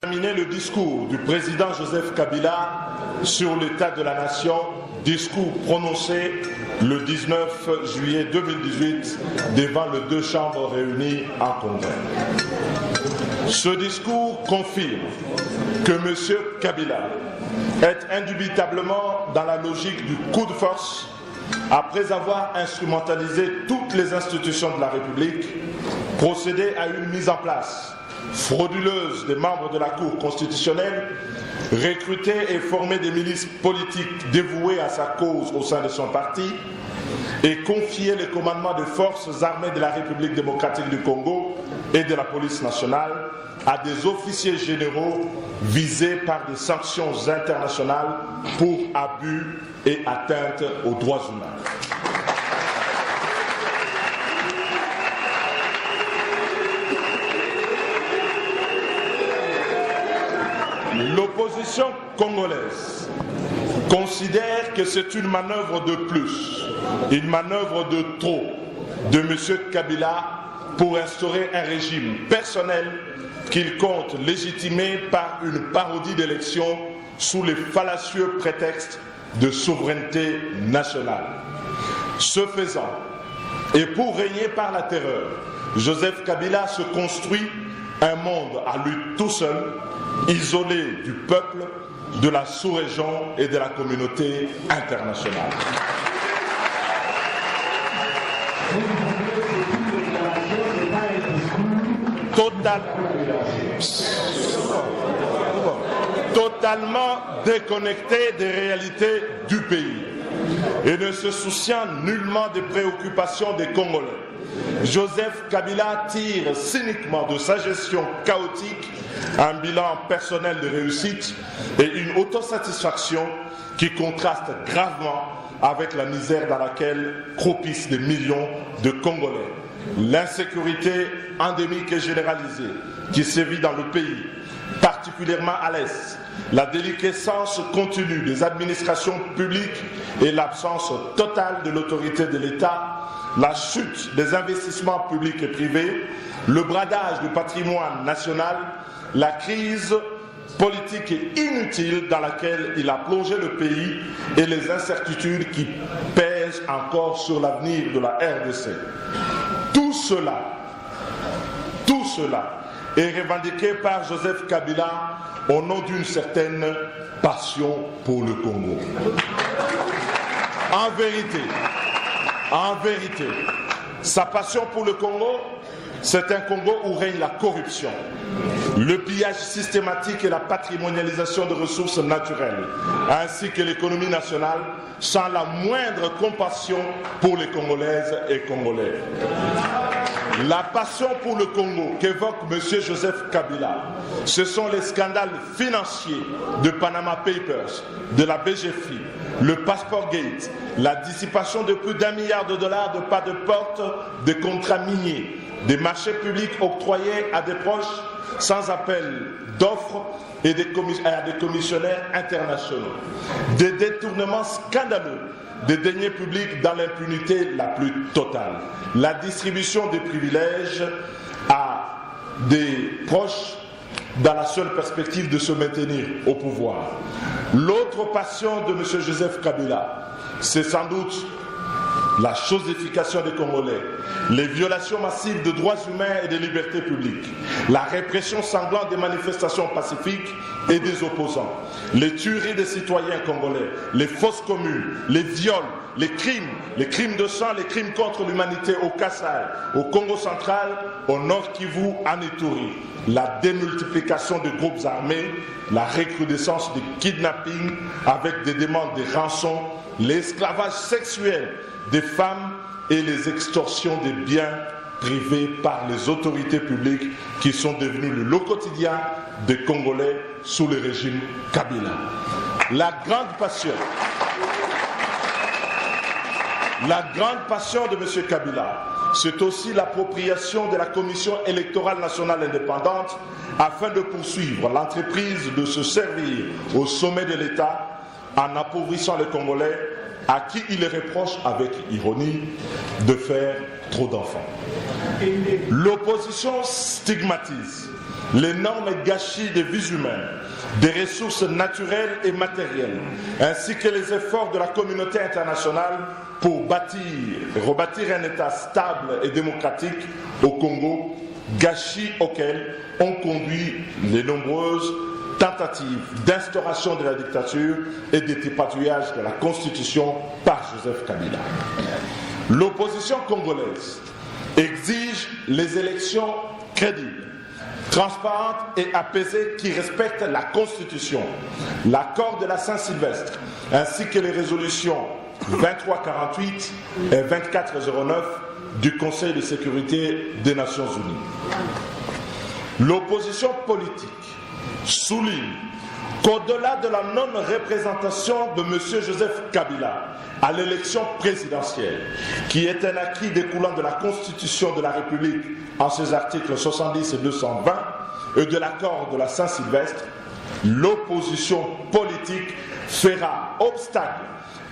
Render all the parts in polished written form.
Terminer le discours du président Joseph Kabila sur l'état de la nation, discours prononcé le 19 juillet 2018 devant les deux chambres réunies en congrès. Ce discours confirme que M. Kabila est indubitablement dans la logique du coup de force après avoir instrumentalisé toutes les institutions de la République, procédé à une mise en place frauduleuse des membres de la Cour constitutionnelle, recruter et former des milices politiques dévouées à sa cause au sein de son parti et confier les commandements des forces armées de la République démocratique du Congo et de la police nationale à des officiers généraux visés par des sanctions internationales pour abus et atteinte aux droits humains. L'opposition congolaise considère que c'est une manœuvre de plus, une manœuvre de trop de M. Kabila pour instaurer un régime personnel qu'il compte légitimer par une parodie d'élection sous les fallacieux prétextes de souveraineté nationale. Ce faisant, et pour régner par la terreur, Joseph Kabila se construit un monde à lui tout seul, isolé du peuple, de la sous-région et de la communauté internationale. Totalement déconnecté des réalités du pays et ne se souciant nullement des préoccupations des Congolais, Joseph Kabila tire cyniquement de sa gestion chaotique un bilan personnel de réussite et une autosatisfaction qui contraste gravement avec la misère dans laquelle croupissent des millions de Congolais. L'insécurité endémique et généralisée qui sévit dans le pays, particulièrement à l'Est, la déliquescence continue des administrations publiques et l'absence totale de l'autorité de l'État, la chute des investissements publics et privés, le bradage du patrimoine national, la crise politique et inutile dans laquelle il a plongé le pays et les incertitudes qui pèsent encore sur l'avenir de la RDC. Tout cela est revendiqué par Joseph Kabila au nom d'une certaine passion pour le Congo. En vérité, sa passion pour le Congo, c'est un Congo où règne la corruption, le pillage systématique et la patrimonialisation de ressources naturelles, ainsi que l'économie nationale, sans la moindre compassion pour les Congolaises et Congolais. La passion pour le Congo qu'évoque M. Joseph Kabila, ce sont les scandales financiers de Panama Papers, de la BGFI, le Passport Gate, la dissipation de plus d'1 milliard de dollars de pas de porte, des contrats miniers, des marchés publics octroyés à des proches sans appel d'offres et à des commissionnaires internationaux, des détournements scandaleux des deniers publics dans l'impunité la plus totale, la distribution des privilèges à des proches dans la seule perspective de se maintenir au pouvoir. L'autre passion de M. Joseph Kabila, c'est sans doute la chosification des Congolais, les violations massives de droits humains et des libertés publiques, la répression sanglante des manifestations pacifiques et des opposants, les tueries des citoyens congolais, les fausses communes, les viols, les crimes de sang, les crimes contre l'humanité au Kasaï, au Congo central, au Nord Kivu, en Ituri, la démultiplication des groupes armés, la recrudescence des kidnappings avec des demandes de rançons, l'esclavage sexuel des femmes et les extorsions des biens privés par les autorités publiques qui sont devenues le lot quotidien des Congolais sous le régime Kabila. La grande passion de M. Kabila, c'est aussi l'appropriation de la Commission électorale nationale indépendante afin de poursuivre l'entreprise de se servir au sommet de l'État en appauvrissant les Congolais à qui il reproche avec ironie de faire trop d'enfants. L'opposition stigmatise l'énorme gâchis des vies humaines, des ressources naturelles et matérielles, ainsi que les efforts de la communauté internationale pour rebâtir un État stable et démocratique au Congo, gâchis auxquels ont conduit les nombreuses tentatives d'instauration de la dictature et de tripatouillage de la Constitution par Joseph Kabila. L'opposition congolaise exige les élections crédibles, transparentes et apaisées qui respectent la Constitution, l'accord de la Saint-Sylvestre, ainsi que les résolutions 2348 et 2409 du Conseil de sécurité des Nations Unies. L'opposition politique souligne qu'au-delà de la non-représentation de M. Joseph Kabila à l'élection présidentielle, qui est un acquis découlant de la Constitution de la République en ses articles 70 et 220 et de l'accord de la Saint-Sylvestre, l'opposition politique fera obstacle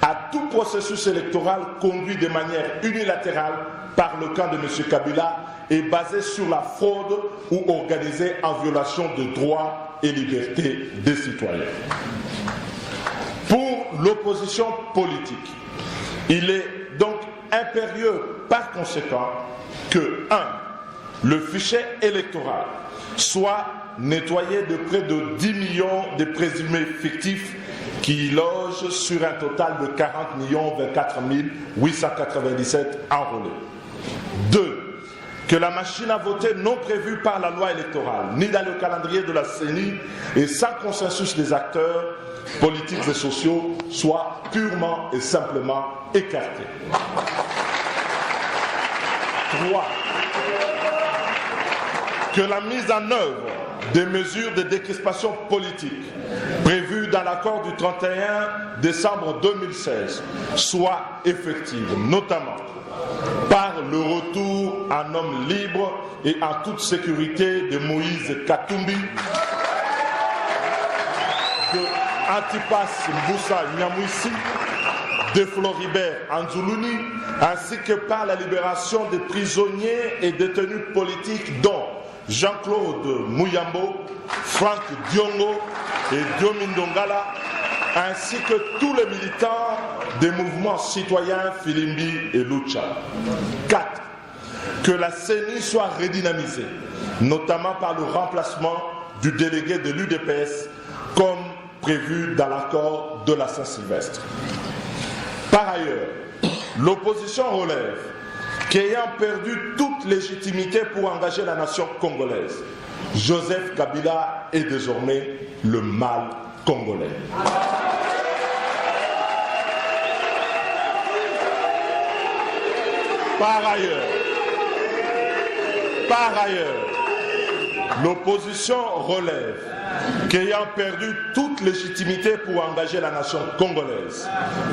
à tout processus électoral conduit de manière unilatérale par le camp de M. Kabila et basé sur la fraude ou organisé en violation de droits et libertés des citoyens. Pour l'opposition politique, il est donc impérieux par conséquent que 1. Le fichier électoral soit nettoyé de près de 10 millions de présumés fictifs qui logent sur un total de 40 024 897 enrôlés. 2. Que la machine à voter non prévue par la loi électorale, ni dans le calendrier de la CENI et sans consensus des acteurs politiques et sociaux, soit purement et simplement écartée. 3. Que la mise en œuvre des mesures de décrispation politique prévues dans l'accord du 31 décembre 2016 soit effective, notamment par le retour en homme libre et en toute sécurité de Moïse Katumbi, de Antipas Mboussa Nyamwisi, de Floribert Anzuluni, ainsi que par la libération des prisonniers et détenus politiques dont Jean-Claude Mouyambo, Franck Diongo et Diomindongala, ainsi que tous les militants des mouvements citoyens Filimbi et Lucha. 4. Que la CENI soit redynamisée, notamment par le remplacement du délégué de l'UDPS, comme prévu dans l'accord de la Saint-Sylvestre. Par ailleurs, l'opposition relève qu'ayant perdu toute légitimité pour engager la nation congolaise, Joseph Kabila est désormais le mal congolais. Par ailleurs, l'opposition relève qu'ayant perdu toute légitimité pour engager la nation congolaise,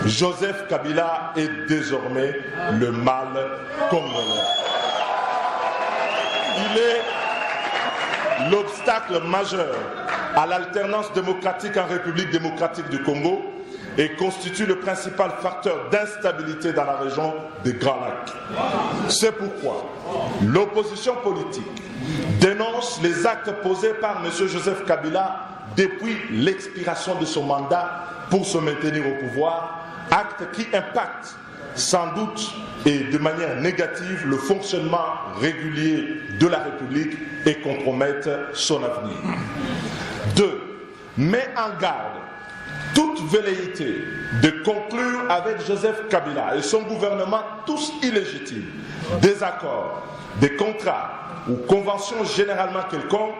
Joseph Kabila est désormais le mal congolais. Il est l'obstacle majeur à l'alternance démocratique en République démocratique du Congo et constitue le principal facteur d'instabilité dans la région des Grands Lacs. C'est pourquoi l'opposition politique dénonce les actes posés par M. Joseph Kabila depuis l'expiration de son mandat pour se maintenir au pouvoir, actes qui impactent sans doute et de manière négative le fonctionnement régulier de la République et compromettent son avenir. 2. Met en garde toute velléité de conclure avec Joseph Kabila et son gouvernement tous illégitimes des accords, des contrats ou conventions généralement quelconques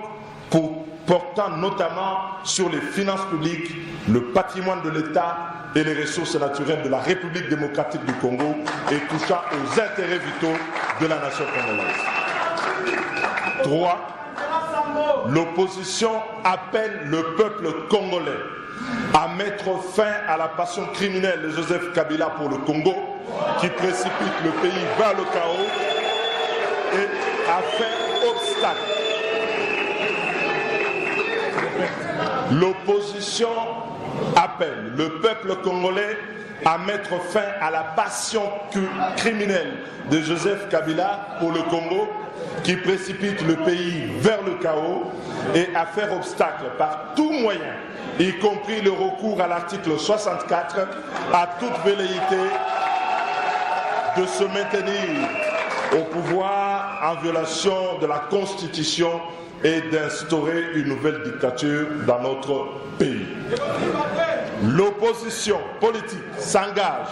portant notamment sur les finances publiques, le patrimoine de l'État et les ressources naturelles de la République démocratique du Congo et touchant aux intérêts vitaux de la nation congolaise. 3. L'opposition appelle le peuple congolais à mettre fin à la passion criminelle de Joseph Kabila pour le Congo, qui précipite le pays vers le chaos et a fait obstacle. L'opposition appelle le peuple congolais à mettre fin à la passion criminelle de Joseph Kabila pour le Congo, qui précipite le pays vers le chaos, et à faire obstacle par tout moyen, y compris le recours à l'article 64, à toute velléité de se maintenir au pouvoir en violation de la Constitution et d'instaurer une nouvelle dictature dans notre pays. L'opposition politique s'engage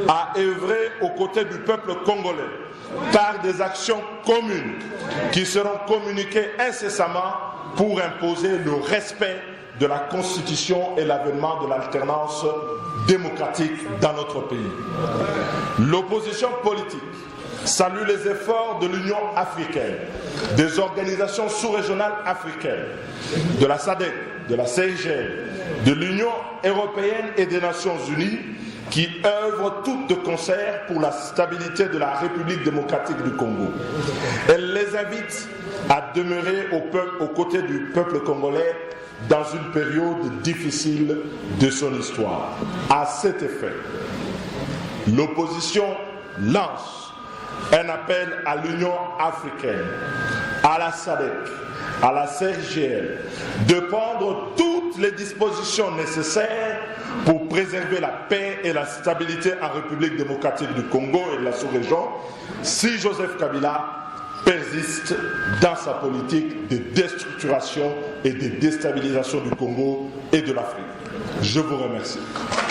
à œuvrer aux côtés du peuple congolais par des actions communes qui seront communiquées incessamment pour imposer le respect de la Constitution et l'avènement de l'alternance démocratique dans notre pays. L'opposition politique salue les efforts de l'Union africaine, des organisations sous-régionales africaines, de la SADC, de la CIGL, de l'Union européenne et des Nations unies qui œuvrent toutes de concert pour la stabilité de la République démocratique du Congo. Elle les invite à demeurer aux côtés du peuple congolais dans une période difficile de son histoire. À cet effet, l'opposition lance un appel à l'Union africaine, à la SADC, à la CIGL, de prendre toutes les dispositions nécessaires pour préserver la paix et la stabilité en République démocratique du Congo et de la sous-région si Joseph Kabila persiste dans sa politique de déstructuration et de déstabilisation du Congo et de l'Afrique. Je vous remercie.